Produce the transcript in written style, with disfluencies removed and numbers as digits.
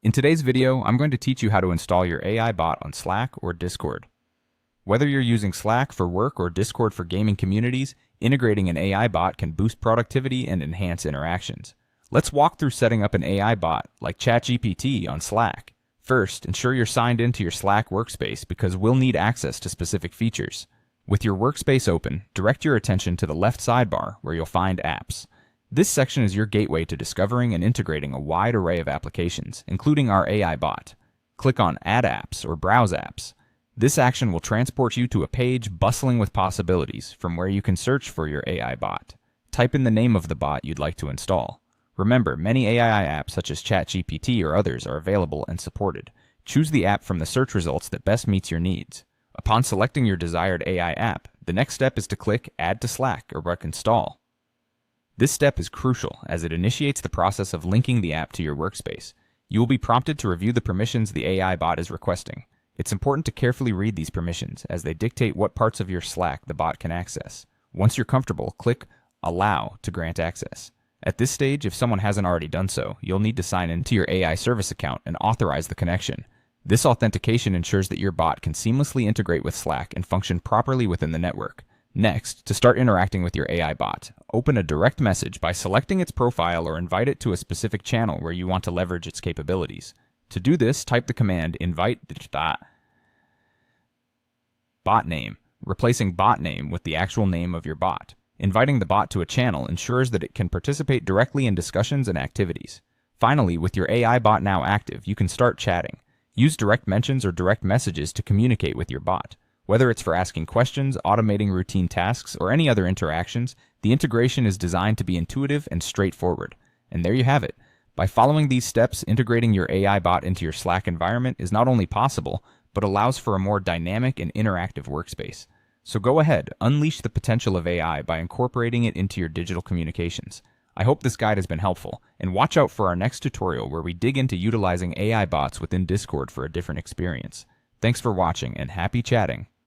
In today's video, I'm going to teach you how to install your AI bot on Slack or Discord. Whether you're using Slack for work or Discord for gaming communities, integrating an AI bot can boost productivity and enhance interactions. Let's walk through setting up an AI bot like chatgpt on Slack. First, ensure you're signed into your Slack workspace because we'll need access to specific features. With your workspace open, direct your attention to the left sidebar where you'll find Apps. This section is your gateway to discovering and integrating a wide array of applications, including our AI bot. Click on Add Apps or Browse Apps. This action will transport you to a page bustling with possibilities from where you can search for your AI bot. Type in the name of the bot you'd like to install. Remember, many AI apps such as ChatGPT or others are available and supported. Choose the app from the search results that best meets your needs. Upon selecting your desired AI app, the next step is to click Add to Slack or Install. This step is crucial as it initiates the process of linking the app to your workspace. You will be prompted to review the permissions the AI bot is requesting. It's important to carefully read these permissions as they dictate what parts of your Slack the bot can access. Once you're comfortable, click Allow to grant access. At this stage, if someone hasn't already done so, you'll need to sign into your AI service account and authorize the connection. This authentication ensures that your bot can seamlessly integrate with Slack and function properly within the network. Next, to start interacting with your AI bot, open a direct message by selecting its profile or invite it to a specific channel where you want to leverage its capabilities. To do this, type the command invite.botname, replacing bot name with the actual name of your bot. Inviting the bot to a channel ensures that it can participate directly in discussions and activities. Finally, with your AI bot now active, you can start chatting. Use direct mentions or direct messages to communicate with your bot. Whether it's for asking questions, automating routine tasks, or any other interactions, the integration is designed to be intuitive and straightforward. And there you have it. By following these steps, integrating your AI bot into your Slack environment is not only possible, but allows for a more dynamic and interactive workspace. So go ahead, unleash the potential of AI by incorporating it into your digital communications. I hope this guide has been helpful, and watch out for our next tutorial where we dig into utilizing AI bots within Discord for a different experience. Thanks for watching, and happy chatting!